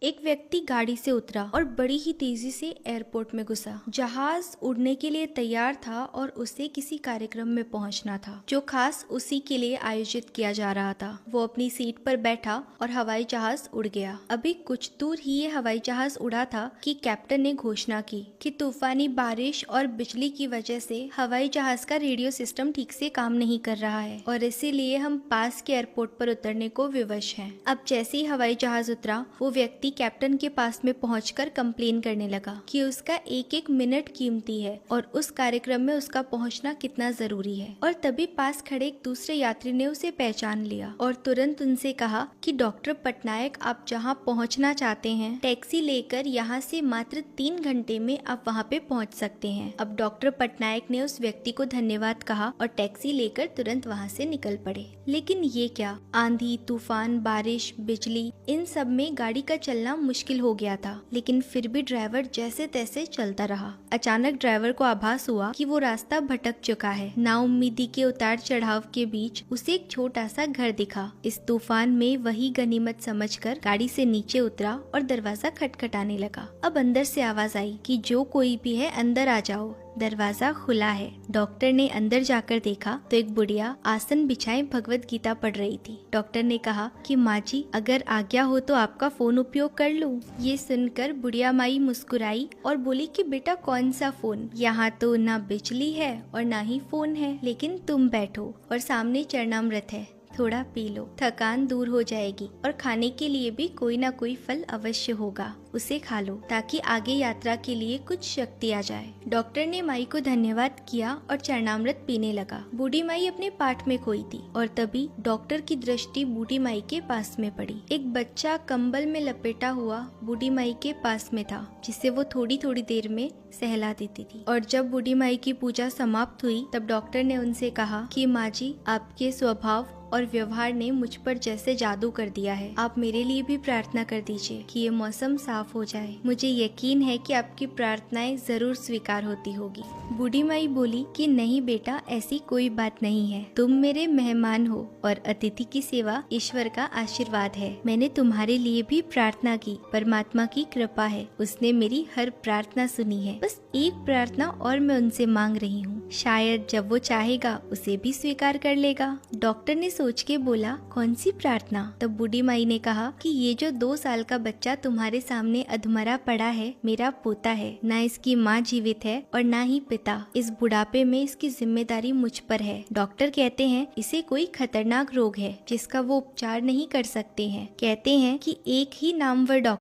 एक व्यक्ति गाड़ी से उतरा और बड़ी ही तेजी से एयरपोर्ट में घुसा। जहाज उड़ने के लिए तैयार था और उसे किसी कार्यक्रम में पहुंचना था जो खास उसी के लिए आयोजित किया जा रहा था। वो अपनी सीट पर बैठा और हवाई जहाज उड़ गया। अभी कुछ दूर ही ये हवाई जहाज उड़ा था कि कैप्टन ने घोषणा की कि तूफानी बारिश और बिजली की वजह से हवाई जहाज का रेडियो सिस्टम ठीक से काम नहीं कर रहा है और इसीलिए हम पास के एयरपोर्ट पर उतरने को विवश हैं। अब जैसे ही हवाई जहाज उतरा, वो व्यक्ति कैप्टन के पास में पहुंचकर कंप्लेन करने लगा कि उसका एक एक मिनट कीमती है और उस कार्यक्रम में उसका पहुंचना कितना जरूरी है। और तभी पास खड़े एक दूसरे यात्री ने उसे पहचान लिया और तुरंत उनसे कहा कि डॉक्टर पटनायक, आप जहां पहुंचना चाहते हैं, टैक्सी लेकर यहां से मात्र 3 घंटे में आप वहां पे पहुंच सकते हैं। अब डॉक्टर पटनायक ने उस व्यक्ति को धन्यवाद कहा और टैक्सी लेकर तुरंत वहां से निकल पड़े। लेकिन ये क्या, आंधी, तूफान, बारिश, बिजली, इन सब में गाड़ी का चलना मुश्किल हो गया था, लेकिन फिर भी ड्राइवर जैसे तैसे चलता रहा। अचानक ड्राइवर को आभास हुआ कि वो रास्ता भटक चुका है। नाउम्मीदी के उतार चढ़ाव के बीच उसे एक छोटा सा घर दिखा। इस तूफान में वही गनीमत समझकर गाड़ी से नीचे उतरा और दरवाजा खटखटाने लगा। अब अंदर से आवाज आई कि जो कोई भी है अंदर आ जाओ, दरवाजा खुला है। डॉक्टर ने अंदर जाकर देखा तो एक बुढ़िया आसन बिछाए भगवत गीता पढ़ रही थी। डॉक्टर ने कहा कि माँ जी, अगर आज्ञा हो तो आपका फोन उपयोग कर लूं। ये सुनकर बुढ़िया माई मुस्कुराई और बोली कि बेटा, कौन सा फोन, यहाँ तो ना बिजली है और ना ही फोन है, लेकिन तुम बैठो और सामने चरणामृत है, थोड़ा पी लो, थकान दूर हो जाएगी और खाने के लिए भी कोई ना कोई फल अवश्य होगा, उसे खा लो ताकि आगे यात्रा के लिए कुछ शक्ति आ जाए। डॉक्टर ने माई को धन्यवाद किया और चरणामृत पीने लगा। बूढ़ी माई अपने पाठ में खोई थी और तभी डॉक्टर की दृष्टि बूढ़ी माई के पास में पड़ी। एक बच्चा कंबल में लपेटा हुआ बूढ़ी माई के पास में था, जिसे वो थोड़ी थोड़ी देर में सहला देती थी। और जब बूढ़ी माई की पूजा समाप्त हुई तब डॉक्टर ने उनसे कहा कि माँ जी, आपके स्वभाव और व्यवहार ने मुझ पर जैसे जादू कर दिया है। आप मेरे लिए भी प्रार्थना कर दीजिए कि ये मौसम साफ हो जाए। मुझे यकीन है कि आपकी प्रार्थनाएं जरूर स्वीकार होती होगी। बूढ़ी माई बोली कि नहीं बेटा, ऐसी कोई बात नहीं है। तुम मेरे मेहमान हो और अतिथि की सेवा ईश्वर का आशीर्वाद है। मैंने तुम्हारे लिए भी प्रार्थना की, परमात्मा की कृपा है, उसने मेरी हर प्रार्थना सुनी है। बस एक प्रार्थना और मैं उनसे मांग रही हूँ, शायद जब वो चाहेगा उसे भी स्वीकार कर लेगा। डॉक्टर ने सोच के बोला, कौन सी प्रार्थना? तब बूढ़ी माई ने कहा कि ये जो 2 साल का बच्चा तुम्हारे सामने अधमरा पड़ा है, मेरा पोता है। ना इसकी माँ जीवित है और ना ही पिता। इस बुढ़ापे में इसकी जिम्मेदारी मुझ पर है। डॉक्टर कहते हैं इसे कोई खतरनाक रोग है जिसका वो उपचार नहीं कर सकते हैं। कहते हैं कि एक ही नामवर डॉक्टर